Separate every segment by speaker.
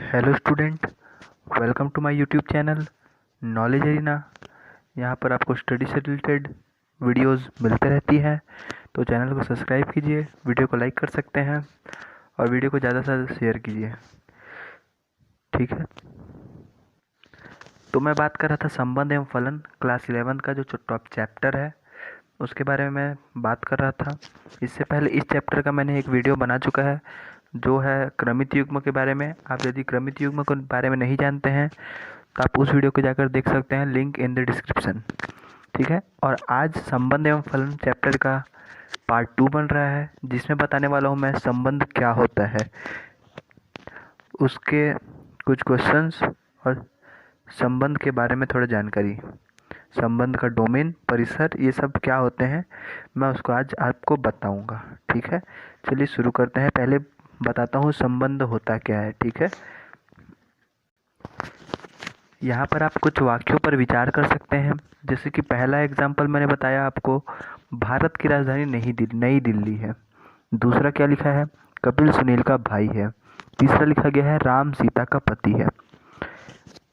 Speaker 1: Hello student, welcome to my YouTube channel knowledge arena. यहाँ पर आपको स्टडी से रिलेटेड वीडियोस मिलते रहती है, तो चैनल को सब्सक्राइब कीजिए, वीडियो को लाइक कर सकते हैं और वीडियो को ज़्यादा से ज़्यादा शेयर कीजिए। ठीक है, तो मैं बात कर रहा था संबंध एवं फलन क्लास 11 का जो टॉप चैप्टर है उसके बारे में मैं बात कर रहा था। इससे पहले इस चैप्टर का मैंने एक वीडियो बना चुका है जो है क्रमित युग्म के बारे में। आप यदि क्रमित युग्म के बारे में नहीं जानते हैं तो आप उस वीडियो को जाकर देख सकते हैं, लिंक इन द डिस्क्रिप्शन। ठीक है, और आज संबंध एवं फलन चैप्टर का पार्ट 2 बन रहा है, जिसमें बताने वाला हूँ मैं संबंध क्या होता है, उसके कुछ क्वेश्चंस और संबंध के बारे में थोड़ा जानकारी, संबंध का डोमेन, परिसर, ये सब क्या होते हैं मैं उसको आज आपको बताऊंगा। ठीक है, चलिए शुरू करते हैं। पहले बताता हूँ संबंध होता क्या है। ठीक है, यहाँ पर आप कुछ वाक्यों पर विचार कर सकते हैं। जैसे कि पहला एग्जाम्पल मैंने बताया आपको, भारत की राजधानी नई दिल्ली है। दूसरा क्या लिखा है, कपिल सुनील का भाई है। तीसरा लिखा गया है राम सीता का पति है।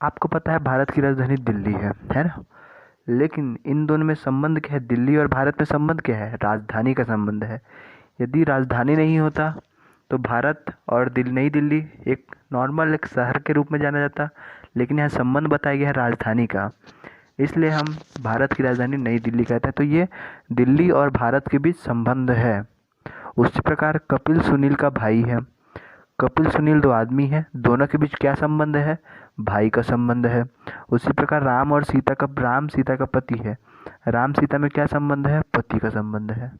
Speaker 1: आपको पता है भारत की राजधानी दिल्ली है ना, लेकिन इन दोनों में संबंध क्या है? दिल्ली और भारत में संबंध क्या है? राजधानी का संबंध है। यदि राजधानी नहीं होता तो भारत और नई दिल्ली एक नॉर्मल एक शहर के रूप में जाना जाता, लेकिन यहाँ संबंध बताया गया है राजधानी का, इसलिए हम भारत की राजधानी नई दिल्ली कहते हैं। तो ये दिल्ली और भारत के बीच संबंध है। उसी प्रकार कपिल सुनील का भाई है। कपिल सुनील दो आदमी हैं, दोनों के बीच क्या संबंध है? भाई का संबंध है। उसी प्रकार राम सीता का पति है। राम सीता में क्या संबंध है? पति का संबंध है।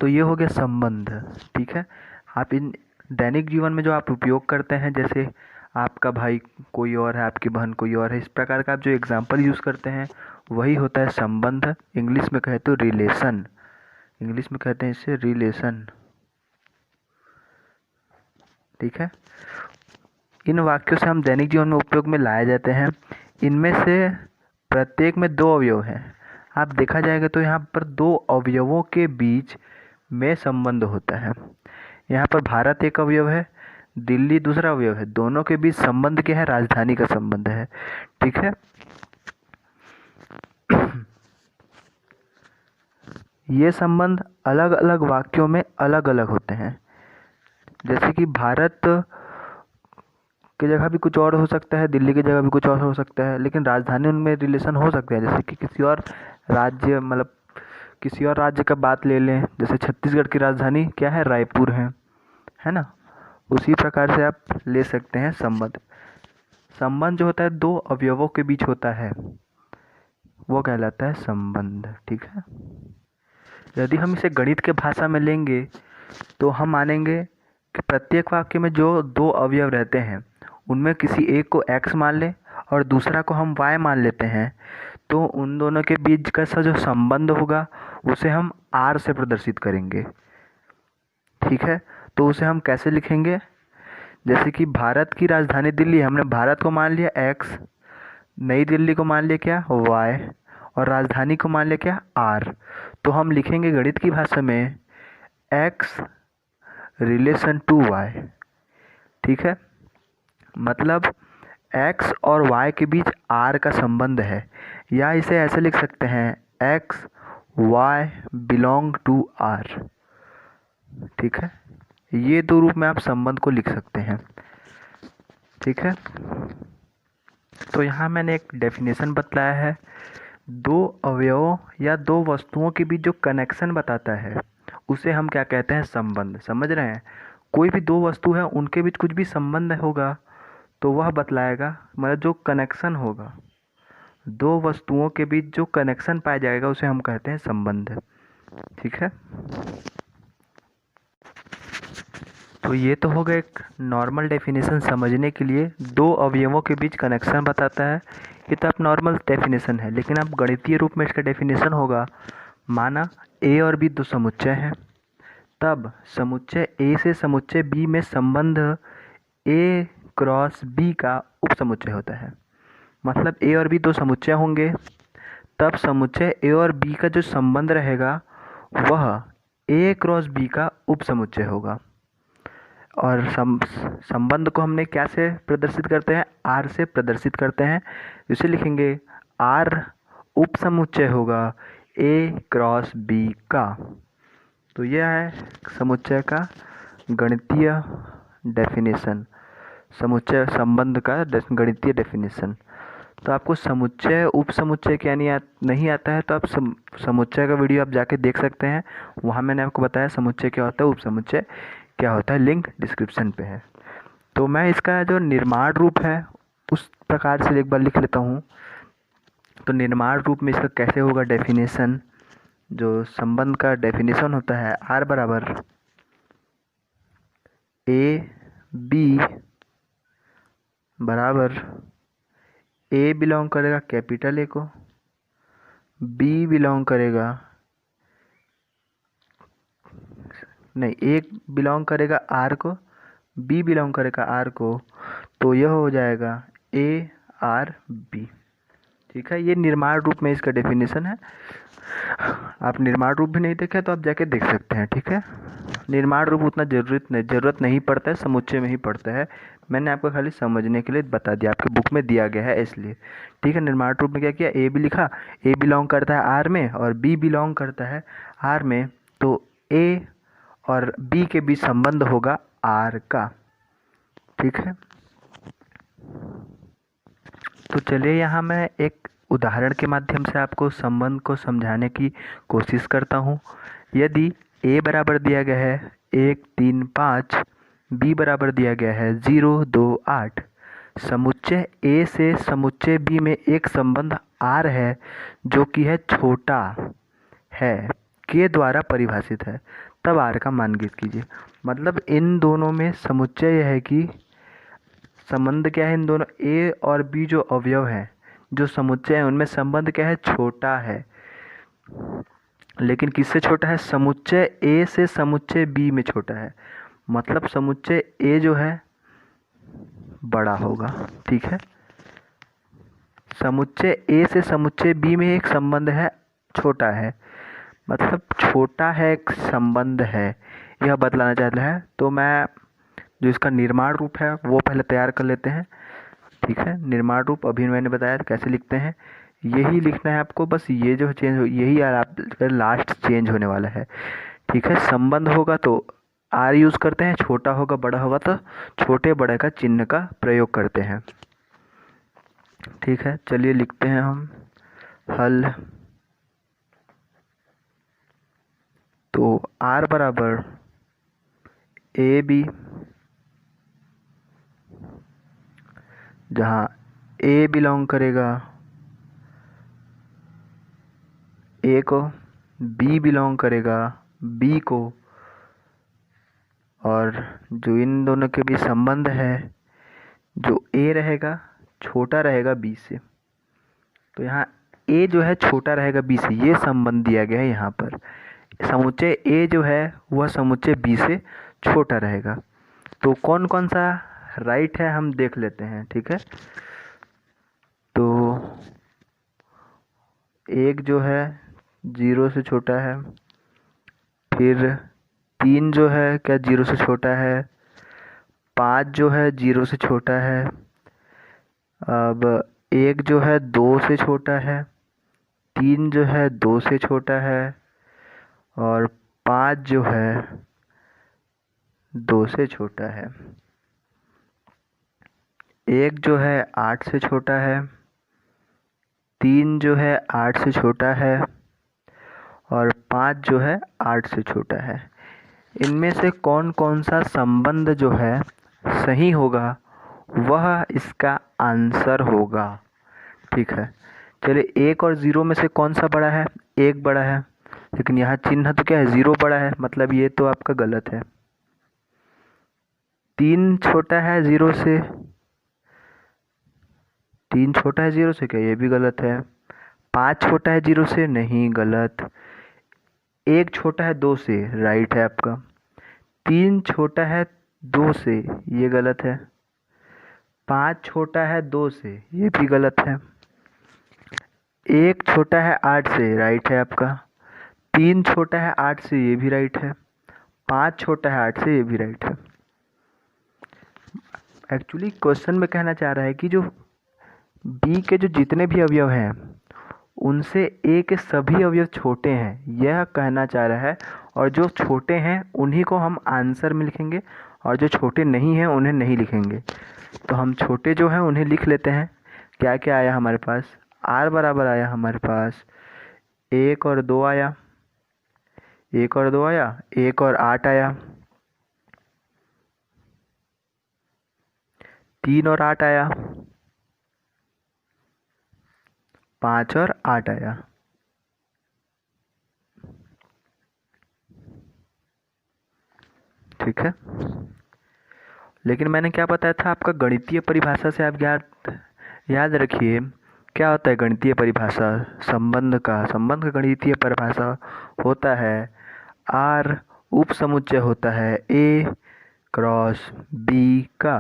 Speaker 1: तो ये हो गया संबंध। ठीक है, आप इन दैनिक जीवन में जो आप उपयोग करते हैं, जैसे आपका भाई कोई और है, आपकी बहन कोई और है, इस प्रकार का आप जो एग्जाम्पल यूज़ करते हैं वही होता है संबंध। इंग्लिश में कहते हो रिलेशन, इंग्लिश में कहते हैं इसे रिलेशन। ठीक है, इन वाक्यों से हम दैनिक जीवन में उपयोग में लाए जाते हैं। इनमें से प्रत्येक में दो अवयव हैं। आप देखा जाएगा तो यहाँ पर दो अवयवों के बीच में संबंध होता है। यहाँ पर भारत एक अवयव है, दिल्ली दूसरा अवयव है। दोनों के बीच संबंध क्या है? राजधानी का संबंध है। ठीक है, ये संबंध अलग अलग वाक्यों में अलग अलग होते हैं। जैसे कि भारत की जगह भी कुछ और हो सकता है, दिल्ली की जगह भी कुछ और हो सकता है, लेकिन राजधानी उनमें रिलेशन हो सकते हैं। जैसे कि किसी और राज्य का बात ले लें, जैसे छत्तीसगढ़ की राजधानी क्या है? रायपुर है ना। उसी प्रकार से आप ले सकते हैं संबंध। संबंध जो होता है दो अवयवों के बीच होता है, वो कहलाता है संबंध। ठीक है, यदि हम इसे गणित के भाषा में लेंगे तो हम मानेंगे कि प्रत्येक वाक्य में जो दो अवयव रहते हैं उनमें किसी एक को x मान लें और दूसरा को हम y मान लेते हैं, तो उन दोनों के बीच का जो संबंध होगा उसे हम r से प्रदर्शित करेंगे। ठीक है, तो उसे हम कैसे लिखेंगे? जैसे कि भारत की राजधानी दिल्ली, हमने भारत को मान लिया x, नई दिल्ली को मान लिया क्या? y, और राजधानी को मान लिया क्या? r। तो हम लिखेंगे गणित की भाषा में x रिलेशन टू y। ठीक है, मतलब x और y के बीच r का संबंध है, या इसे ऐसे लिख सकते हैं x y belong to r। ठीक है, ये दो रूप में आप संबंध को लिख सकते हैं। ठीक है, तो यहाँ मैंने एक डेफिनेशन बताया है, दो अवयवों या दो वस्तुओं के बीच जो कनेक्शन बताता है उसे हम क्या कहते हैं? संबंध। समझ रहे हैं? कोई भी दो वस्तु है उनके बीच कुछ भी संबंध होगा तो वह बतलाएगा, मतलब जो कनेक्शन होगा, दो वस्तुओं के बीच जो कनेक्शन पाया जाएगा उसे हम कहते हैं संबंध। ठीक है, तो ये तो हो गया एक नॉर्मल डेफिनेशन समझने के लिए, दो अवयवों के बीच कनेक्शन बताता है। ये तो आप नॉर्मल डेफिनेशन है, लेकिन आप गणितीय रूप में इसका डेफिनेशन होगा, माना a और b दो समुच्चय हैं, तब समुच्चय a से समुच्चय b में संबंध a क्रॉस b का उपसमुच्चय होता है। मतलब a और b दो समुच्चय होंगे, तब समुच्चय a और b का जो संबंध रहेगा वह a क्रॉस b का उपसमुच्चय होगा। और संबंध को हमने क्या से प्रदर्शित करते हैं, आर से प्रदर्शित करते हैं। इसे लिखेंगे आर उप समुच्चय होगा ए क्रॉस बी का। तो यह है समुच्चय का गणितीय डेफिनेशन, समुच्चय संबंध का गणितीय डेफिनेशन। तो आपको समुच्चय उप समुच्चय क्या नहीं आता है तो आप समुच्चय का वीडियो आप जाके देख सकते हैं, वहाँ मैंने आपको बताया समुच्चय क्या होता है, उप समुच्चय क्या होता है, लिंक डिस्क्रिप्शन पे है। तो मैं इसका जो निर्माण रूप है उस प्रकार से एक बार लिख लेता हूँ। तो निर्माण रूप में इसका कैसे होगा डेफिनेशन, जो संबंध का डेफिनेशन होता है आर बराबर ए बी बराबर ए बिलोंग करेगा कैपिटल ए को, बी बिलोंग करेगा नहीं, ए बिलोंग करेगा आर को, बी बिलोंग करेगा आर को, तो यह हो जाएगा ए आर बी। ठीक है, ये निर्माण रूप में इसका डेफिनेशन है। आप निर्माण रूप भी नहीं देखे तो आप जाके देख सकते हैं। ठीक है, निर्माण रूप उतना जरूरत नहीं पड़ता है, समुच्चय में ही पड़ता है। मैंने आपको खाली समझने के लिए बता दिया, आपके बुक में दिया गया है इसलिए। ठीक है, निर्माण रूप में क्या किया, ए बी लिखा, ए बिलोंग करता है आर में और बी बिलोंग करता है आर में, तो ए और बी के बीच संबंध होगा आर का। ठीक है, तो चलिए यहाँ मैं एक उदाहरण के माध्यम से आपको संबंध को समझाने की कोशिश करता हूँ। यदि a बराबर दिया गया है 1 3 5, b बराबर दिया गया है 0 2 8, समुच्चय a से समुच्चय b में एक संबंध r है जो कि है छोटा है के द्वारा परिभाषित है, तब r का मान ज्ञात कीजिए। मतलब इन दोनों में समुच्चय यह है कि संबंध क्या है, इन दोनों ए और बी जो अवयव हैं जो समुच्चय है उनमें संबंध क्या है, छोटा है। लेकिन किससे छोटा है, समुच्चय ए से समुच्चय बी में छोटा है। मतलब समुच्चय ए जो है बड़ा होगा। ठीक है, समुच्चय ए से समुच्चय बी में एक संबंध है, छोटा है, मतलब छोटा है एक संबंध है, यह बतलाना चाहता है। तो मैं जो इसका निर्माण रूप है वो पहले तैयार कर लेते हैं। ठीक है, निर्माण रूप अभी मैंने बताया कैसे लिखते हैं, यही लिखना है आपको, बस ये जो चेंज हो यही आप लास्ट चेंज होने वाला है। ठीक है, संबंध होगा तो आर यूज़ करते हैं, छोटा होगा बड़ा होगा तो छोटे बड़े का चिन्ह का प्रयोग करते हैं। ठीक है, चलिए लिखते हैं हम हल। तो आर बराबर ए बी, जहाँ ए बिलोंग करेगा ए को, बी बिलोंग करेगा बी को, और जो इन दोनों के बीच संबंध है, जो ए रहेगा छोटा रहेगा बी से, तो यहाँ ए जो है छोटा रहेगा बी से, ये संबंध दिया गया है यहाँ पर। समुच्चय ए जो है वह समुच्चय बी से छोटा रहेगा। तो कौन कौन सा राइट है हम देख लेते हैं। ठीक है, तो एक जो है 0 से छोटा है, फिर 3 जो है क्या 0 से छोटा है, 5 जो है 0 से छोटा है, अब 1 जो है 2 से छोटा है, 3 जो है 2 से छोटा है, और 5 जो है 2 से छोटा है। 1 जो है 8 से छोटा है, 3 जो है 8 से छोटा है, और 5 जो है 8 से छोटा है। इनमें से कौन कौन सा संबंध जो है सही होगा वह इसका आंसर होगा। ठीक है, चलिए 1 और 0 में से कौन सा बड़ा है, 1 बड़ा है, लेकिन यहाँ चिन्ह तो क्या है 0 बड़ा है, मतलब ये तो आपका गलत है। 3 छोटा है 0 से, 3 छोटा है 0 से क्या, ये भी गलत है। 5 छोटा है 0 से, नहीं गलत। 1 छोटा है 2 से, राइट है आपका। 3 छोटा है 2 से, ये गलत है। 5 छोटा है 2 से, ये भी गलत है। 1 छोटा है 8 से, राइट है आपका। 3 छोटा है 8 से, ये भी राइट है। 5 छोटा है 8 से, ये भी राइट है। एक्चुअली क्वेश्चन में कहना चाह रहा है कि जो बी के जो जितने भी अवयव हैं उनसे ए के सभी अवयव छोटे हैं, यह कहना चाह रहा है। और जो छोटे हैं उन्हीं को हम आंसर में लिखेंगे और जो छोटे नहीं हैं उन्हें नहीं लिखेंगे। तो हम छोटे जो हैं उन्हें लिख लेते हैं। क्या क्या आया हमारे पास? आर बराबर आया हमारे पास 1 और 2 आया, 1 और 2 आया, 1 और 8 आया, 3 और 8 आया, 5 और 8 आया। ठीक है, लेकिन मैंने क्या बताया था आपका गणितीय परिभाषा से आप याद रखिए क्या होता है गणितीय परिभाषा संबंध का। संबंध का गणितीय परिभाषा होता है आर उप समुच्चय होता है ए क्रॉस बी का।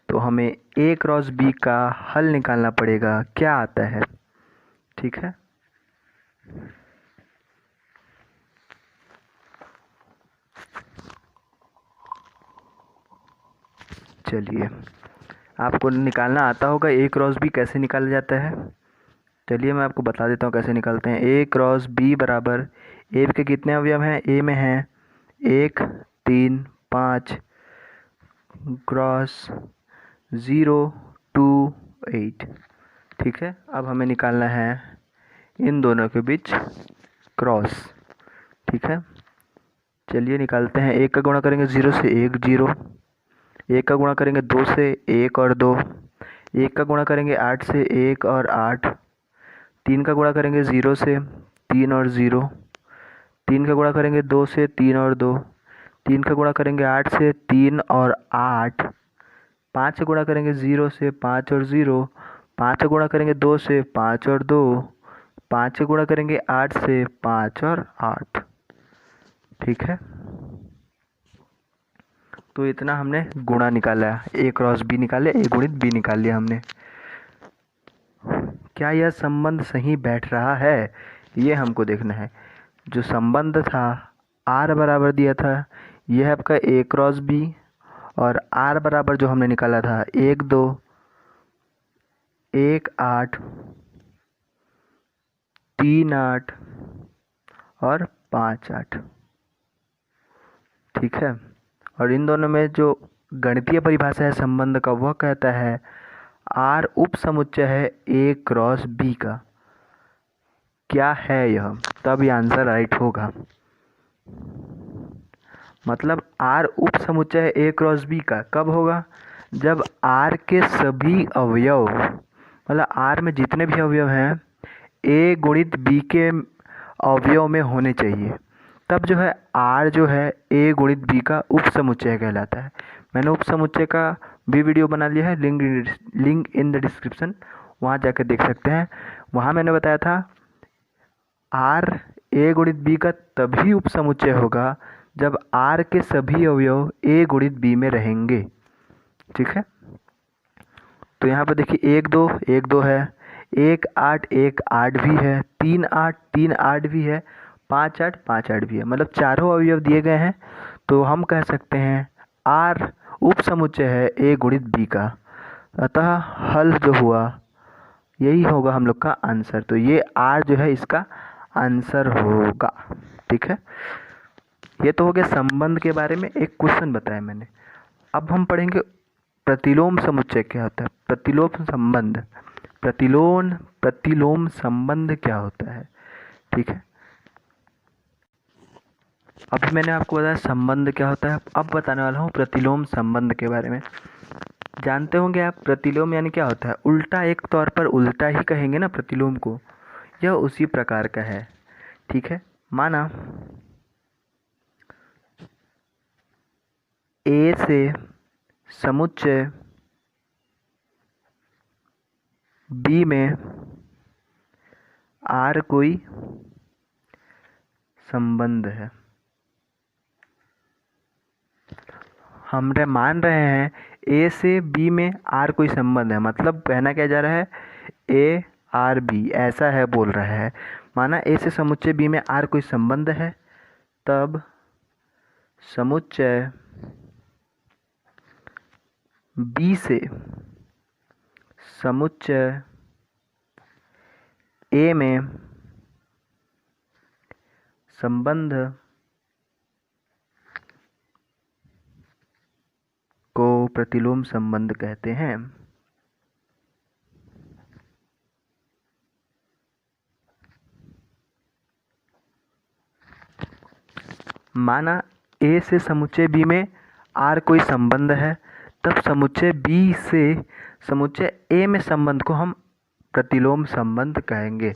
Speaker 1: तो हमें ए क्रॉस बी का हल निकालना पड़ेगा, क्या आता है। ठीक है, चलिए आपको निकालना आता होगा ए क्रॉस बी कैसे निकाला जाता है। चलिए मैं आपको बता देता हूँ कैसे निकालते हैं। ए क्रॉस बी बराबर ए के कितने अवयव हैं? ए में हैं 1 3 5 क्रॉस 0 2 8। ठीक है, अब हमें निकालना है इन दोनों के बीच क्रॉस। ठीक है, चलिए निकालते हैं। 1 का गुणा करेंगे 0 से 1 0, 1 का गुणा करेंगे 2 से 1 और 2, 1 का गुणा करेंगे 8 से 1 और 8, 3 का गुणा करेंगे 0 से 3 और 0, 3 का गुणा करेंगे 2 से 3 और 2, 3 का गुणा करेंगे 8 से 3 और 8, 5 का गुणा करेंगे 0 से 5 और 0, 5 का गुणा करेंगे 2 से 5 और 2, 5 का गुणा करेंगे 8 से 5 और 8। ठीक है, तो इतना हमने गुणा निकाला, ए क्रॉस बी निकाले, ए गुणित बी निकाल लिया हमने। क्या यह संबंध सही बैठ रहा है, ये हमको देखना है। जो संबंध था आर बराबर दिया था यह है आपका ए क्रॉस बी, और आर बराबर जो हमने निकाला था 1 2 1 8 3 8 और 5 8। ठीक है, और इन दोनों में जो गणितीय परिभाषा है संबंध का वह कहता है आर उप समुच्चय है ए क्रॉस बी का। क्या है यह, तब यह आंसर राइट होगा। मतलब आर उप समुच्चय है ए क्रॉस बी का कब होगा? जब आर के सभी अवयव, मतलब आर में जितने भी अवयव हैं ए गुणित बी के अवयव में होने चाहिए, तब जो है आर जो है ए गुणित बी का उप समुच्चय कहलाता है। मैंने उप समुच्चय का भी वीडियो बना लिया है, लिंक इन द डिस्क्रिप्शन, वहाँ जाकर देख सकते हैं। वहाँ मैंने बताया था आर ए गुणित बी का तभी उप समुच्चय होगा जब आर के सभी अवयव ए गुणित बी में रहेंगे। ठीक है, तो यहाँ पर देखिए 1 2 1 2 है, 1 8 1 8 भी है, 3 8 3 8 भी है, 5 8 5 8 भी है, मतलब चारों अवयव दिए गए हैं। तो हम कह सकते हैं आर उप समुच्चय है ए गुणित बी का, अतः हल जो हुआ यही होगा हम लोग का आंसर। तो ये आर जो है इसका आंसर होगा। ठीक है, ये तो हो गया संबंध के बारे में, एक क्वेश्चन बताया मैंने। अब हम पढ़ेंगे प्रतिलोम समुच्चय क्या होता है, प्रतिलोम संबंध, प्रतिलोम संबंध क्या होता है। ठीक है, अभी मैंने आपको बताया संबंध क्या होता है, अब बताने वाला हूँ प्रतिलोम संबंध के बारे में। जानते होंगे आप प्रतिलोम यानी क्या होता है, उल्टा, एक तौर पर उल्टा ही कहेंगे ना प्रतिलोम को, यह उसी प्रकार का है। ठीक है, माना ए से समुच्चय बी में आर कोई संबंध है। हम मान रहे हैं ए से बी में आर कोई संबंध है, मतलब कहना क्या जा रहा है ए आर बी ऐसा है बोल रहा है। माना ए से समुच्चय बी में आर कोई संबंध है, तब समुच्चय बी से समुच्चय ए में संबंध को प्रतिलोम संबंध कहते हैं। माना ए से समुच्चय बी में आर कोई संबंध है, तब समुच्चय बी से समुच्चय ए में संबंध को हम प्रतिलोम संबंध कहेंगे।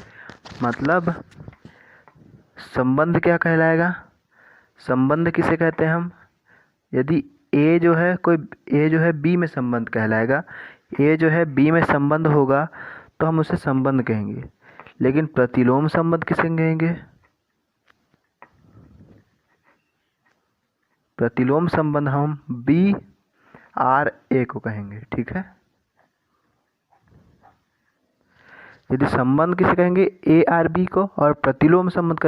Speaker 1: मतलब संबंध क्या कहलाएगा? संबंध किसे कहते हैं हम? यदि ए जो है बी में संबंध कहलाएगा, ए जो है बी में संबंध होगा तो हम उसे संबंध कहेंगे। लेकिन प्रतिलोम संबंध किसे कहेंगे? प्रतिलोम संबंध हम बी आर ए को कहेंगे। ठीक है, यदि संबंध किसे कहेंगे? ए आर बी को, और प्रतिलोम संबंध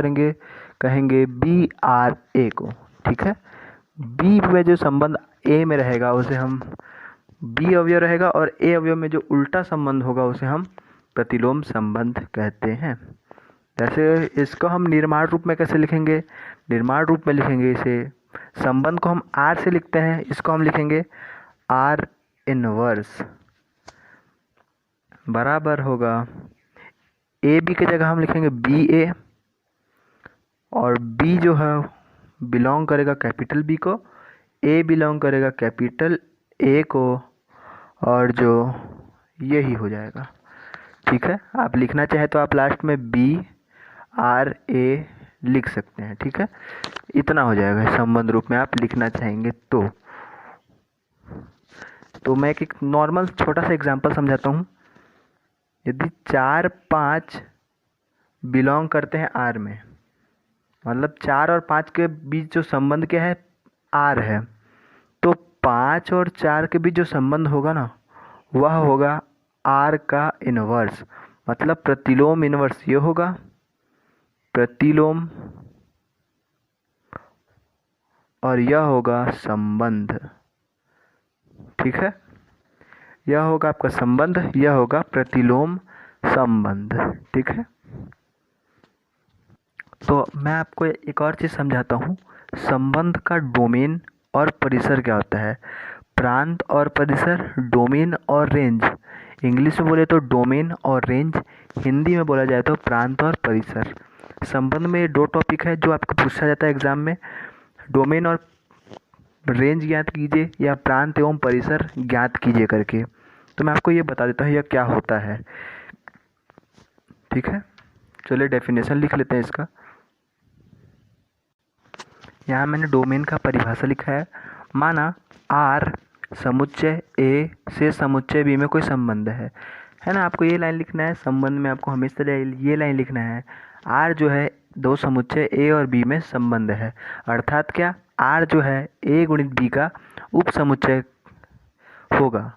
Speaker 1: कहेंगे बी आर ए को। ठीक है, बी में जो संबंध ए में रहेगा उसे हम बी अवयव रहेगा, और ए अवयव में जो उल्टा संबंध होगा उसे हम प्रतिलोम संबंध कहते हैं। जैसे इसको हम निर्माण रूप में कैसे लिखेंगे? निर्माण रूप में लिखेंगे इसे, संबंध को हम आर से लिखते हैं, इसको हम लिखेंगे आर इनवर्स बराबर होगा ए बी की जगह हम लिखेंगे बी ए, और बी जो है बिलोंग करेगा कैपिटल बी को, ए बिलोंग करेगा कैपिटल ए को, और जो यही हो जाएगा। ठीक है, आप लिखना चाहे तो आप लास्ट में बी आर ए लिख सकते हैं। ठीक है, इतना हो जाएगा संबंध रूप में आप लिखना चाहेंगे तो मैं एक नॉर्मल छोटा सा एग्जांपल समझाता हूँ। यदि 4 5 बिलोंग करते हैं आर में, मतलब 4 और 5 के बीच जो संबंध क्या है? आर है, तो 5 और 4 के बीच जो संबंध होगा ना, वह होगा आर का इनवर्स, मतलब प्रतिलोम इनवर्स ये होगा प्रतिलोम, और यह होगा संबंध। ठीक है, यह होगा आपका संबंध, यह होगा प्रतिलोम संबंध। ठीक है, तो मैं आपको एक और चीज़ समझाता हूँ। संबंध का डोमेन और परिसर क्या होता है? प्रांत और परिसर, डोमेन और रेंज। इंग्लिश में बोले तो डोमेन और रेंज, हिंदी में बोला जाए तो प्रांत और परिसर। संबंध में 2 टॉपिक है जो आपको पूछा जाता है एग्जाम में, डोमेन और रेंज ज्ञात कीजिए या प्रांत एवं परिसर ज्ञात कीजिए करके। तो मैं आपको ये बता देता हूँ यह क्या होता है। ठीक है, चलिए डेफिनेशन लिख लेते हैं इसका। यहाँ मैंने डोमेन का परिभाषा लिखा है। माना आर समुच्चय ए से समुच्चय बी में कोई संबंध है ना? आपको ये लाइन लिखना है, संबंध में आपको हमेशा ये लाइन लिखना है। आर जो है 2 समुच्चय ए और बी में संबंध है, अर्थात क्या? आर जो है ए गुणित बी का उप समुच्चय होगा।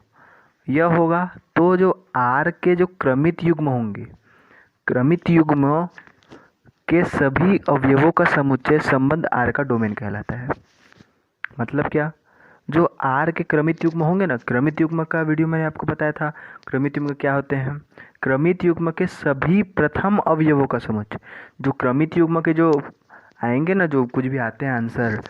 Speaker 1: यह होगा तो जो आर के जो क्रमित युग्म होंगे, क्रमित युग्म के सभी अवयवों का समुच्चय संबंध आर का डोमेन कहलाता है। मतलब क्या? जो आर के क्रमित युग्म होंगे ना, क्रमित युग्म का वीडियो मैंने आपको बताया था। क्रमित युग्म क्या होते हैं? क्रमित युग्म के सभी प्रथम अवयवों का समुच्चय। जो क्रमित युग्म के जो आएंगे ना, जो कुछ भी आते हैं आंसर,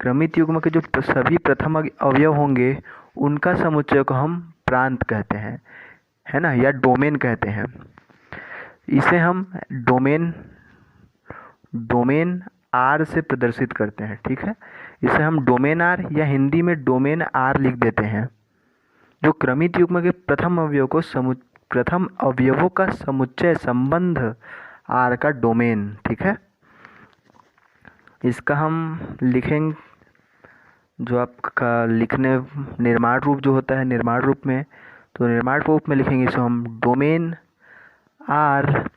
Speaker 1: क्रमित युग्म के जो सभी प्रथम अवयव होंगे उनका समुच्चय को हम प्रांत कहते हैं, है ना, या डोमेन कहते हैं। इसे हम डोमेन आर से प्रदर्शित करते हैं। ठीक है, इसे हम डोमेन आर या हिंदी में डोमेन आर लिख देते हैं। जो क्रमित युग्म के प्रथम अवयवों का समुच्चय संबंध आर का डोमेन। ठीक है, इसका हम लिखेंगे, जो आपका लिखने निर्माण रूप जो होता है निर्माण रूप में, तो निर्माण रूप में लिखेंगे इसको हम डोमेन आर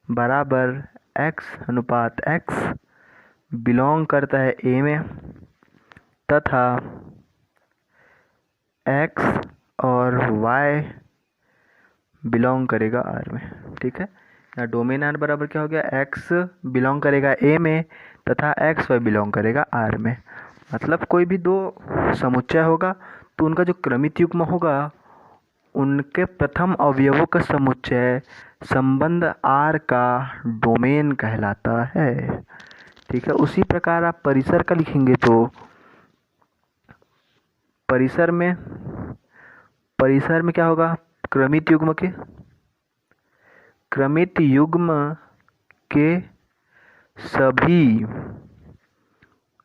Speaker 1: बराबर x अनुपात x बिलोंग करता है ए में, तथा x और y बिलोंग करेगा आर में। ठीक है, या डोमेन आर बराबर क्या हो गया? x बिलोंग करेगा ए में तथा x y बिलोंग करेगा आर में। मतलब कोई भी 2 समुच्चय होगा तो उनका जो क्रमित युग्म होगा उनके प्रथम अवयवों का समुच्चय संबंध R का डोमेन कहलाता है। ठीक है, उसी प्रकार आप परिसर का लिखेंगे तो परिसर में क्या होगा, क्रमित युग्म के सभी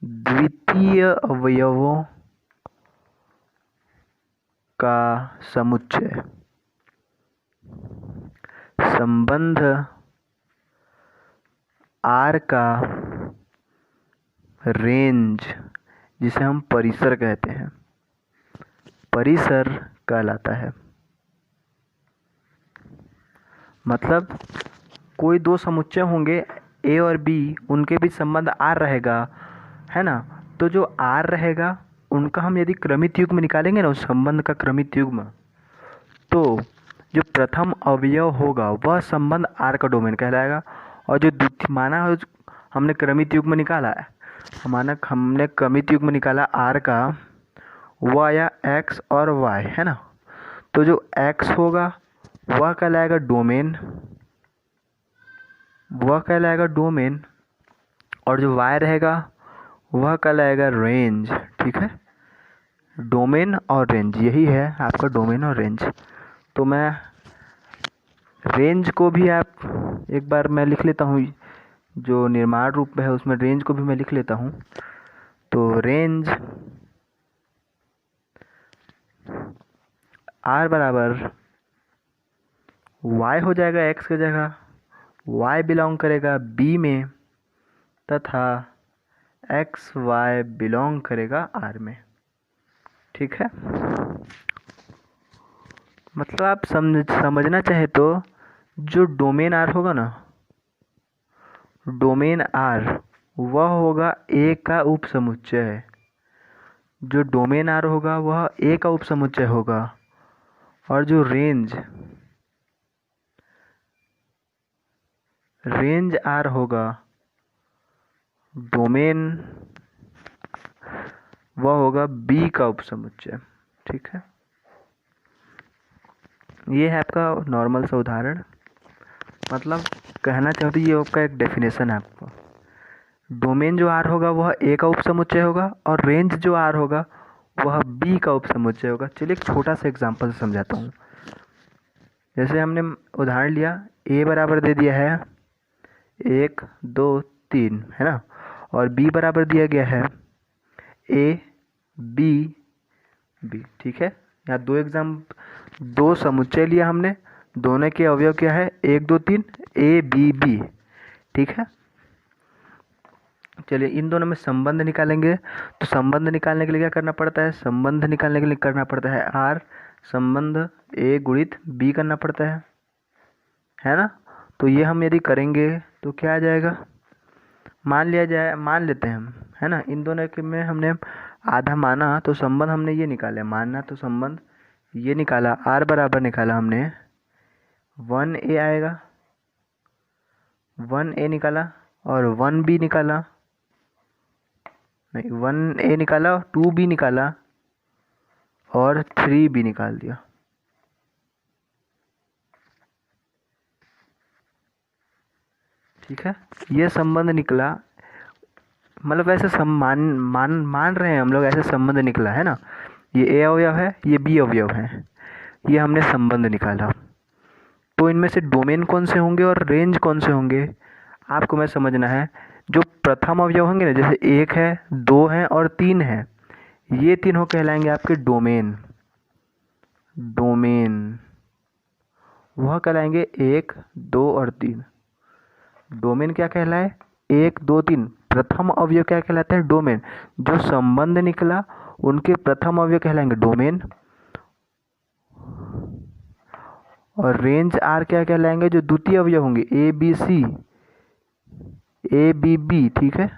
Speaker 1: द्वितीय अवयवों का समुच्चय संबंध R का रेंज, जिसे हम परिसर कहते हैं, परिसर कहलाता है। मतलब कोई दो समुच्चय होंगे A और B, उनके बीच संबंध R रहेगा, है ना। तो जो R रहेगा उनका हम यदि क्रमित युग्म निकालेंगे ना, उस संबंध का क्रमित युग्म, तो जो प्रथम अवयव होगा वह संबंध R का डोमेन कहलाएगा। और जो द्वितीय माना हमने क्रमित युग्म निकाला है, हमने क्रमित युग्म निकाला R का, वो आया X और Y, है ना। तो जो X होगा वह कहलाएगा डोमेन, और जो Y रहेगा वह कहलाएगा रेंज। ठीक है, डोमेन और रेंज, यही है आपका डोमेन और रेंज। तो मैं रेंज को भी आप एक बार मैं लिख लेता हूँ, जो निर्माण रूप में है उसमें रेंज को भी मैं लिख लेता हूँ। तो रेंज R बराबर Y हो जाएगा X की जगह, Y बिलोंग करेगा B में तथा X Y बिलोंग करेगा R में। ठीक है, मतलब आप समझना चाहे तो जो डोमेन R होगा ना, डोमेन R वह होगा A का उप समुच्चय, जो डोमेन R होगा वह A का उप समुच्चय होगा। और जो रेंज R होगा, डोमेन वह होगा B का उप समुच्चय। ठीक है, ये है आपका नॉर्मल सा उदाहरण। मतलब कहना चाहूँ तो ये आपका एक डेफिनेशन है आपको। डोमेन जो R होगा वह A का उप समुच्चय होगा, और रेंज जो R होगा वह B का उप समुच्चय होगा। चलिए एक छोटा सा एग्जांपल से समझाता हूँ। जैसे हमने उदाहरण लिया, A बराबर दे दिया है 1 2 3, है ना, और B बराबर दिया गया है A B B। ठीक है, यहाँ दो समुच्चय लिया हमने, दोनों के अवयव क्या है 1 2 3 A B B। ठीक है, चलिए इन दोनों में संबंध निकालेंगे। तो संबंध निकालने के लिए क्या करना पड़ता है, संबंध निकालने के लिए करना पड़ता है R संबंध A गुणित B करना पड़ता है ना। तो ये हम यदि करेंगे तो क्या आ जाएगा, मान लेते हैं हम, है ना। इन दोनों के में हमने आधा माना, तो संबंध हमने ये निकाला, मानना तो संबंध ये निकाला, R बराबर निकाला हमने 1A आएगा, 1A निकाला, और 1B निकाला, नहीं 1A निकाला, 2B निकाला, और 3B निकाल दिया। ठीक है, ये संबंध निकला। मतलब ऐसे मान रहे हैं हम लोग, ऐसे संबंध निकला है ना। ये A अवयव है, ये B अवयव है, ये हमने संबंध निकाला। तो इनमें से डोमेन कौन से होंगे और रेंज कौन से होंगे आपको मैं समझना है। जो प्रथम अवयव होंगे ना, जैसे 1 है 2 है और 3 है, ये तीनों कहलाएंगे आपके डोमेन वह कहलाएंगे 1 2 और 3। डोमेन क्या कहलाए 1 2 3, प्रथम अवयव क्या कहलाते हैं डोमेन। जो संबंध निकला उनके प्रथम अवयव कहलाएंगे डोमेन, और रेंज R क्या कहलाएंगे, जो द्वितीय अवयव होंगे A B B। ठीक है,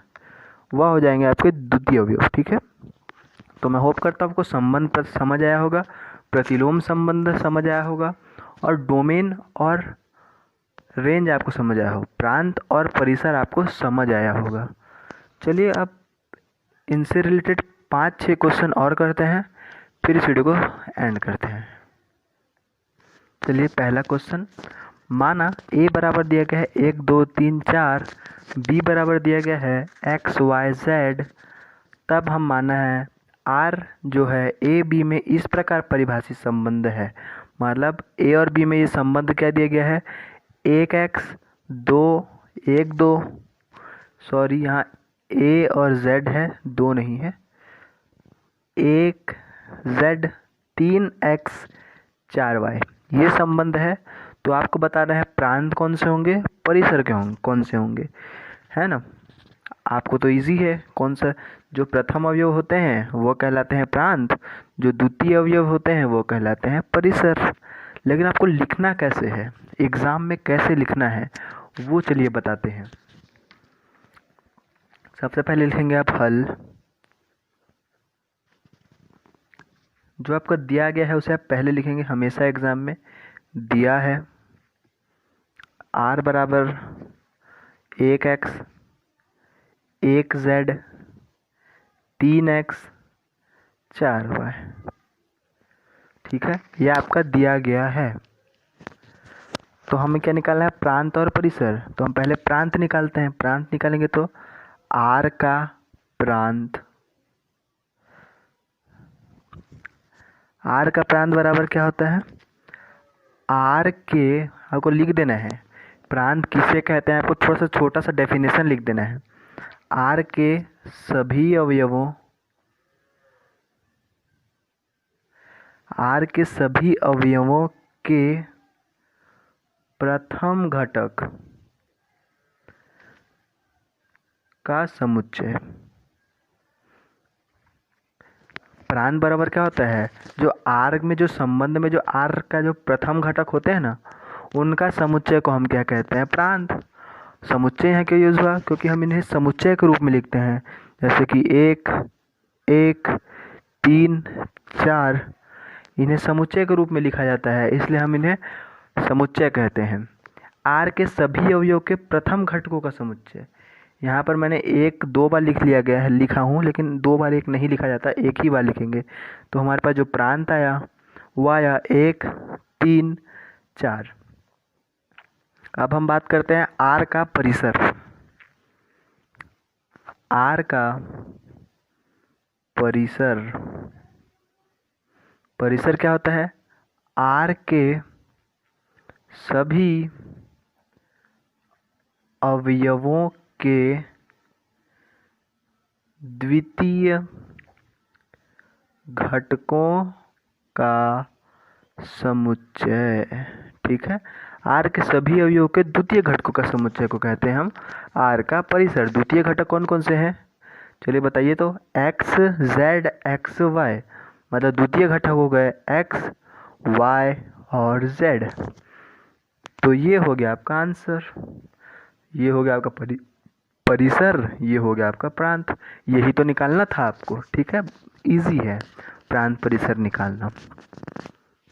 Speaker 1: वह हो जाएंगे आपके द्वितीय अवयव। ठीक है, तो मैं होप करता हूँ आपको संबंध समझ आया होगा, प्रतिलोम संबंध समझ आया होगा, और डोमेन और रेंज आपको समझ आया हो, प्रांत और परिसर आपको समझ आया होगा। चलिए अब इनसे रिलेटेड 5-6 क्वेश्चन और करते हैं, फिर इस वीडियो को एंड करते हैं। चलिए पहला क्वेश्चन, माना a बराबर दिया गया है 1 2 3 4, b बराबर दिया गया है x y z, तब हम माना है r जो है a b में इस प्रकार परिभाषित संबंध है। मतलब a और b में ये संबंध क्या दिया गया है, 1x 2 1 2, सॉरी यहाँ a और z है, 2 नहीं है, 1z 3x 4y, ये संबंध है। तो आपको बताना है प्रांत कौन से होंगे, परिसर के होंगे, कौन से होंगे, है ना। आपको तो इजी है, कौन सा, जो प्रथम अवयव होते हैं वो कहलाते हैं प्रांत, जो द्वितीय अवयव होते हैं वो कहलाते हैं परिसर। लेकिन आपको लिखना कैसे है, एग्जाम में कैसे लिखना है, वो चलिए बताते हैं। सबसे पहले लिखेंगे आप हल, जो आपको दिया गया है उसे आप पहले लिखेंगे हमेशा एग्जाम में। दिया है r बराबर 1x 1z 3x 4y, ठीक है, यह आपका दिया गया है। तो हमें क्या निकालना है, प्रांत और परिसर। तो हम पहले प्रांत निकालते हैं। प्रांत निकालेंगे तो r का प्रांत, r का प्रांत बराबर क्या होता है, r के, आपको लिख देना है प्रांत किसे कहते हैं, आपको थोड़ा सा छोटा सा डेफिनेशन लिख देना है। r के सभी अवयवों, r के सभी अवयवों के प्रथम घटक का समुच्चय। प्रांत बराबर क्या होता है, जो r में, जो संबंध में जो r का जो प्रथम घटक होते हैं ना, उनका समुच्चय को हम क्या कहते हैं, प्रांत। समुच्चय यहाँ क्यों यूज हुआ, क्योंकि हम इन्हें समुच्चय के रूप में लिखते हैं, जैसे कि 1 1 3 4, इन्हें समुच्चय के रूप में लिखा जाता है, इसलिए हम इन्हें समुच्चय कहते हैं। r के सभी अवयव के प्रथम घटकों का समुच्चय, यहाँ पर मैंने 1 2 बार लिखा हूँ, लेकिन 2 बार 1 नहीं लिखा जाता, एक ही बार लिखेंगे। तो हमारे पास जो प्रांत आया वो आया 1 3 4। अब हम बात करते हैं r का परिसर। r का परिसर, परिसर क्या होता है, r के सभी अवयवों के द्वितीय घटकों का समुच्चय, ठीक है। r के सभी अवयवों के द्वितीय घटकों का समुच्चय को कहते हैं हम r का परिसर। द्वितीय घटक कौन कौन से हैं, चलिए बताइए। तो x z x y, मतलब द्वितीय घटक हो गए x y और z। तो ये हो गया आपका आंसर, ये हो गया आपका परिसर, ये हो गया आपका प्रांत। यही तो निकालना था आपको, ठीक है, इजी है प्रांत परिसर निकालना।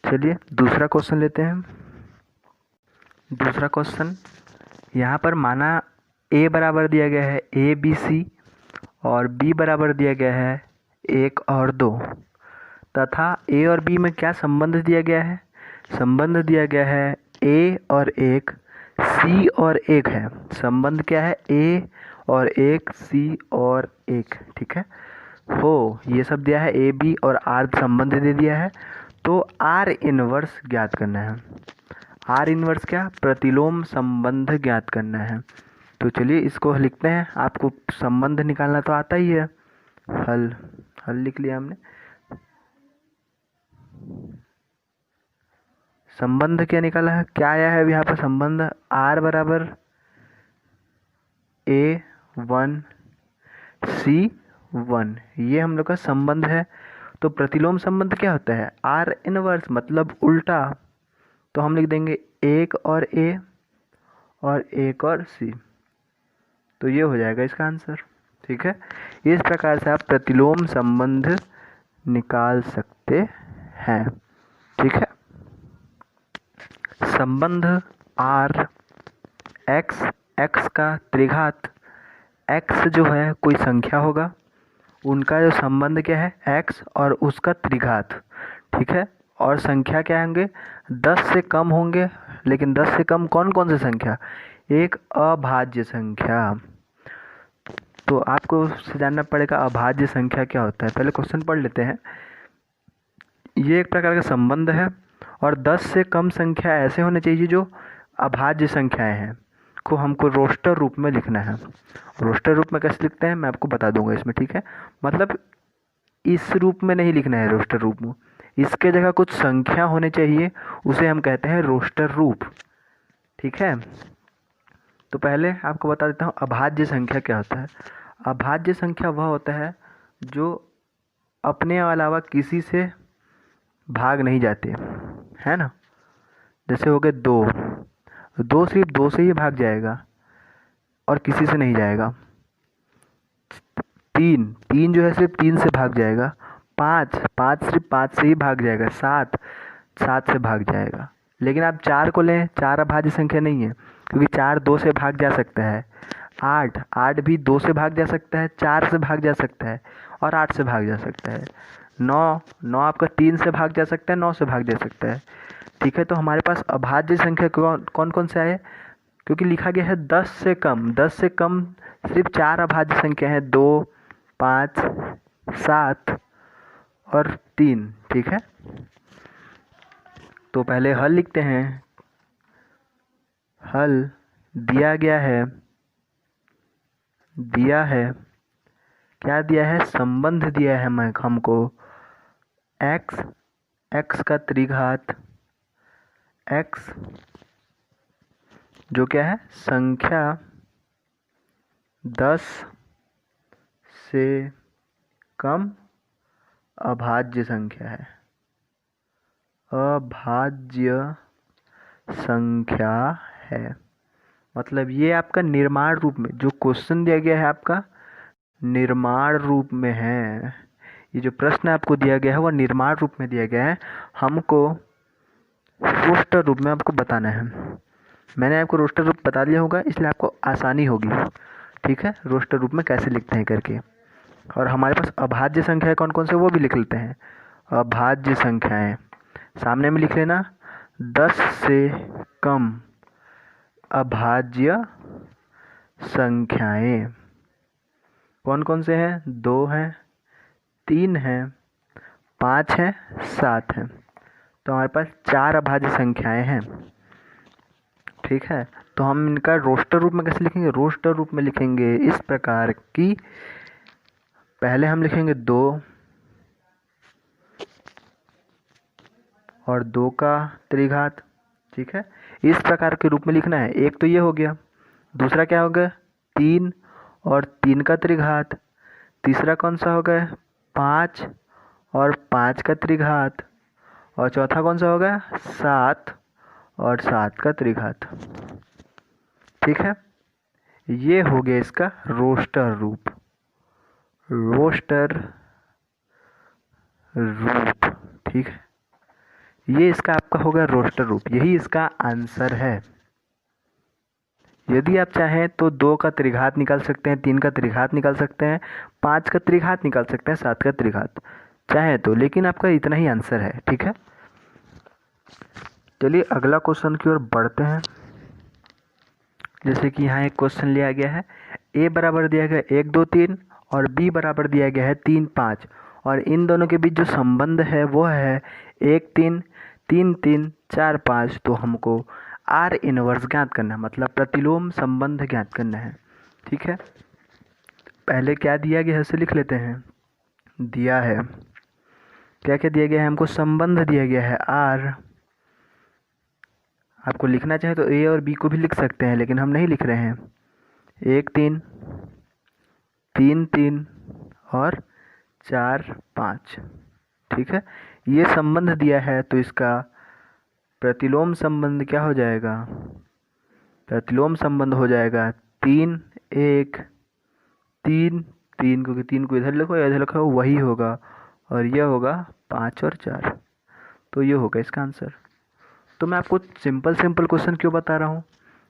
Speaker 1: चलिए दूसरा क्वेश्चन लेते हैं। दूसरा क्वेश्चन, यहाँ पर माना a बराबर दिया गया है a b c और b बराबर दिया गया है 1 और 2, तथा a और b में क्या संबंध दिया गया है, संबंध दिया गया है a और 1 c और 1 है। संबंध क्या है, a और 1 c और 1, ठीक है हो, ये सब दिया है, a b और r संबंध दे दिया है। तो r इनवर्स ज्ञात करना है। r इनवर्स क्या, प्रतिलोम संबंध ज्ञात करना है। तो चलिए इसको लिखते हैं, आपको संबंध निकालना तो आता ही है। हल लिख लिया हमने। संबंध क्या निकाला है, क्या आया है यहाँ पर संबंध, r बराबर a1 c1, ये हम लोग का संबंध है। तो प्रतिलोम संबंध क्या होता है, r इनवर्स मतलब उल्टा। तो हम लिख देंगे 1 और a और 1 और c, तो ये हो जाएगा इसका आंसर, ठीक है। इस प्रकार से आप प्रतिलोम संबंध निकाल सकते हैं, ठीक है। संबंध r x, x का त्रिघात, x जो है कोई संख्या होगा उनका जो संबंध क्या है, x और उसका त्रिघात, ठीक है। और संख्या क्या होंगे, 10 से कम होंगे, लेकिन 10 से कम कौन कौन सी संख्या, एक अभाज्य संख्या। तो आपको जानना पड़ेगा अभाज्य संख्या क्या होता है। पहले क्वेश्चन पढ़ लेते हैं। ये एक प्रकार का संबंध है और 10 से कम संख्या ऐसे होने चाहिए जो अभाज्य संख्याएं हैं, को हमको रोस्टर रूप में लिखना है। रोस्टर रूप में कैसे लिखते हैं मैं आपको बता दूंगा इसमें, ठीक है। मतलब इस रूप में नहीं लिखना है रोस्टर रूप में, इसके जगह कुछ संख्या होने चाहिए, उसे हम कहते हैं रोस्टर रूप, ठीक है। तो पहले आपको बता देता हूँ अभाज्य संख्या क्या होता है। अभाज्य संख्या वह होता है जो अपने अलावा किसी से भाग नहीं जाते, है ना। जैसे हो गए दो, दो सिर्फ दो से ही भाग जाएगा और किसी से नहीं जाएगा। तीन, तीन जो है सिर्फ तीन से भाग जाएगा। पाँच, पाँच सिर्फ पाँच से ही भाग जाएगा। सात, सात से भाग जाएगा। लेकिन आप चार को लें, चार अभाज्य संख्या नहीं है, क्योंकि चार दो से भाग जा सकता है। आठ, आठ भी दो से भाग जा सकता है, चार से भाग जा सकता है और आठ से भाग जा सकता है। नौ, नौ आपका तीन से भाग जा सकता है, नौ से भाग जा सकता है, ठीक है। तो हमारे पास अभाज्य संख्या कौन कौन से आए, क्योंकि लिखा गया है 10 से कम, 10 से कम सिर्फ चार अभाज्य संख्या है, 2, 5, 7 और 3, ठीक है। तो पहले हल लिखते हैं। हल दिया गया है, क्या दिया है, संबंध दिया है हमको x, x का त्रिघात, x जो क्या है, संख्या 10 से कम अभाज्य संख्या है, अभाज्य संख्या है। मतलब ये आपका निर्माण रूप में, जो क्वेश्चन दिया गया है आपका निर्माण रूप में है। ये जो प्रश्न आपको दिया गया है वह निर्माण रूप में दिया गया है, हमको रोस्टर रूप में आपको बताना है। मैंने आपको रोस्टर रूप बता दिया होगा, इसलिए आपको आसानी होगी, ठीक है, रोस्टर रूप में कैसे लिखते हैं करके। और हमारे पास अभाज्य संख्याएं कौन कौन से वो भी लिख लेते हैं। अभाज्य संख्याएं सामने में लिख लेना, 10 से कम अभाज्य संख्याएं कौन कौन से हैं, 2 हैं, 3 हैं, 5 हैं, 7 हैं। तो हमारे पास 4 अभाज्य संख्याएं हैं, ठीक है। तो हम इनका रोस्टर रूप में कैसे लिखेंगे, रोस्टर रूप में लिखेंगे इस प्रकार की, पहले हम लिखेंगे 2 और 2 का त्रिघात, ठीक है। इस प्रकार के रूप में लिखना है। एक तो ये हो गया, दूसरा क्या हो गया, 3 और 3 का त्रिघात, तीसरा कौन सा हो गया, 5 और 5 का त्रिघात, और चौथा कौन सा हो गया, 7 और 7 का त्रिघात, ठीक है। ये हो गया इसका रोस्टर रूप, रोस्टर रूप, ठीक है। ये इसका आपका होगा रोस्टर रूप, यही इसका आंसर है। यदि आप चाहें तो 2 का त्रिघात निकाल सकते हैं, 3 का त्रिघात निकाल सकते हैं, 5 का त्रिघात निकाल सकते हैं, 7 का त्रिघात चाहे तो, लेकिन आपका इतना ही आंसर है, ठीक है। चलिए अगला क्वेश्चन की ओर बढ़ते हैं। जैसे कि यहाँ एक क्वेश्चन लिया गया है, a बराबर दिया गया 1 2 3 और b बराबर दिया गया है 3 5, और इन दोनों के बीच जो संबंध है वो है 1 3 3 3 4 5। तो हमको R इनवर्स ज्ञात करना है, मतलब प्रतिलोम संबंध ज्ञात करना है, ठीक है। पहले क्या दिया गया है उसे लिख लेते हैं। दिया है, क्या क्या दिया गया है हमको, संबंध दिया गया है R। आपको लिखना चाहे तो a और b को भी लिख सकते हैं, लेकिन हम नहीं लिख रहे हैं। 1 3 3 3 और 4 5, ठीक है। ये संबंध दिया है, तो इसका प्रतिलोम संबंध क्या हो जाएगा, प्रतिलोम संबंध हो जाएगा 3 1 3 3, क्योंकि 3 को इधर लिखो या इधर लिखो वही होगा, और यह होगा 5 और 4। तो ये होगा इसका आंसर। तो मैं आपको सिंपल क्वेश्चन क्यों बता रहा हूँ,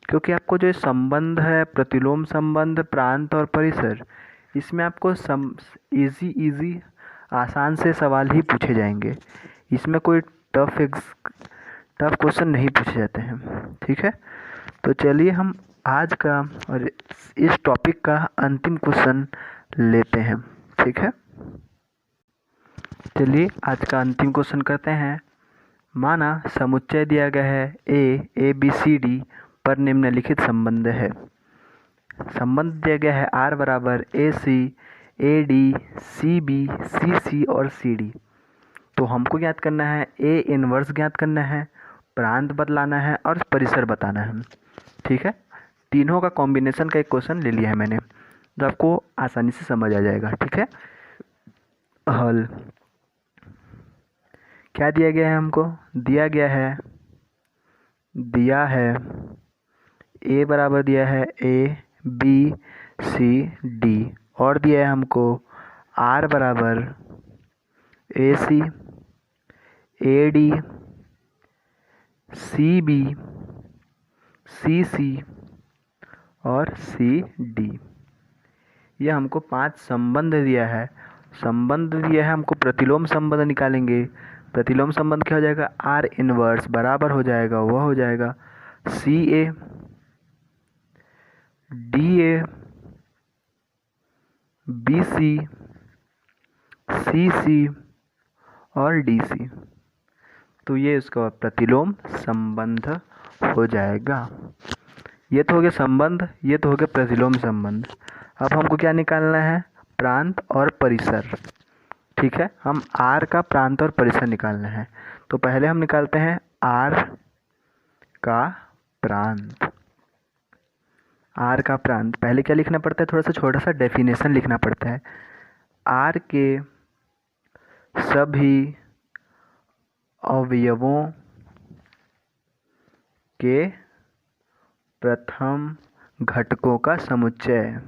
Speaker 1: क्योंकि आपको जो संबंध है, प्रतिलोम संबंध, प्रांत और परिसर, इसमें आपको इजी आसान से सवाल ही पूछे जाएंगे। इसमें कोई टफ क्वेश्चन नहीं पूछे जाते हैं। ठीक है, तो चलिए हम आज का और इस टॉपिक का अंतिम क्वेश्चन लेते हैं। ठीक है, चलिए आज का अंतिम क्वेश्चन करते हैं। माना समुच्चय दिया गया है ए बी सी डी पर निम्नलिखित संबंध है। संबंध दिया गया है आर बराबर ए सी A D C B C सी और सी डी। तो हमको ज्ञात करना है ए इनवर्स ज्ञात करना है, प्रांत बदलाना है और परिसर बताना है। ठीक है, तीनों का कॉम्बिनेशन का एक क्वेश्चन ले लिया है मैंने, जो आपको आसानी से समझ आ जाएगा। ठीक है, हल क्या दिया गया है, हमको दिया है ए बराबर दिया है ए बी सी डी और दिया है हमको आर बराबर ए सी A D C B C सी और सी डी। ये हमको 5 संबंध दिया है। संबंध दिया है हमको, प्रतिलोम संबंध निकालेंगे। प्रतिलोम संबंध क्या हो जाएगा, आर इनवर्स बराबर हो जाएगा, वह हो जाएगा सी A D A B C सी सी और डी सी। तो ये इसका प्रतिलोम संबंध हो जाएगा। ये तो हो गया संबंध, ये तो हो गया प्रतिलोम संबंध। अब हमको क्या निकालना है, प्रांत और परिसर। ठीक है, हम आर का प्रांत और परिसर निकालना है। तो पहले हम निकालते हैं आर का प्रांत। आर का प्रांत पहले क्या लिखना पड़ता है, थोड़ा सा छोटा सा डेफिनेशन लिखना पड़ता है। आर के सभी अवयवों के प्रथम घटकों का समुच्चय।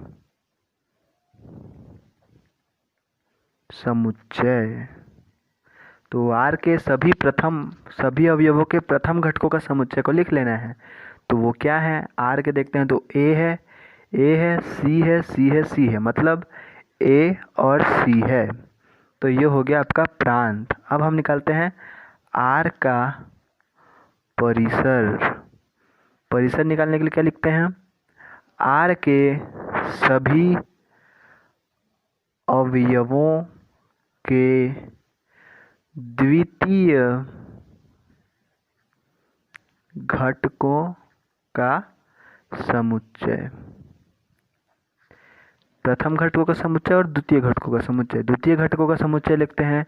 Speaker 1: तो आर के सभी अवयवों के प्रथम घटकों का समुच्चय को लिख लेना है। तो वो क्या है, आर के देखते हैं तो ए है सी है सी है सी है, मतलब ए और सी है। तो ये हो गया आपका प्रांत। अब हम निकालते हैं आर का परिसर। परिसर निकालने के लिए क्या लिखते हैं, आर के सभी अवयवों के द्वितीय घटकों का समुच्चय। प्रथम घटकों का समुच्चय और द्वितीय घटकों का समुच्चय। द्वितीय घटकों का समुच्चय लिखते हैं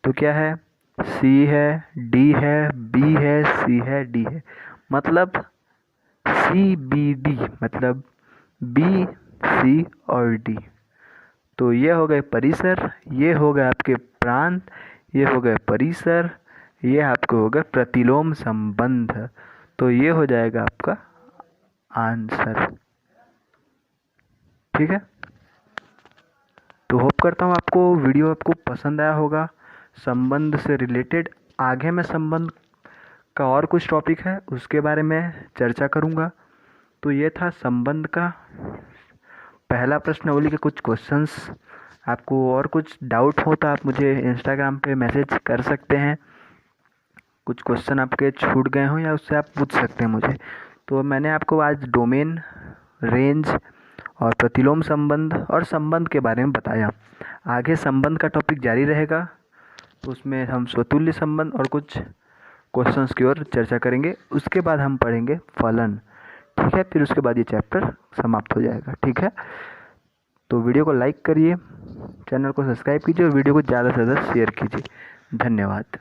Speaker 1: तो क्या है, सी है डी है बी है सी है डी है, मतलब सी बी डी, मतलब बी सी और डी। तो ये हो गए परिसर, ये हो गए आपके प्रांत, ये हो गए परिसर, ये आपको हो गए प्रतिलोम संबंध। तो ये हो जाएगा आपका आंसर। ठीक है, तो होप करता हूँ आपको वीडियो आपको पसंद आया होगा। संबंध से रिलेटेड आगे मैं संबंध का और कुछ टॉपिक है उसके बारे में चर्चा करूँगा। तो ये था संबंध का पहला प्रश्नावली के कुछ क्वेश्चंस। आपको और कुछ डाउट हो तो आप मुझे इंस्टाग्राम पे मैसेज कर सकते हैं। कुछ क्वेश्चन आपके छूट गए हों या उससे आप पूछ सकते हैं मुझे। तो मैंने आपको आज डोमेन, रेंज और प्रतिलोम संबंध और संबंध के बारे में बताया। आगे संबंध का टॉपिक जारी रहेगा, तो उसमें हम स्वतुल्य संबंध और कुछ क्वेश्चंस की ओर चर्चा करेंगे। उसके बाद हम पढ़ेंगे फलन। ठीक है, फिर उसके बाद ये चैप्टर समाप्त हो जाएगा। ठीक है, तो वीडियो को लाइक करिए, चैनल को सब्सक्राइब कीजिए और वीडियो को ज़्यादा से ज़्यादा शेयर कीजिए। धन्यवाद।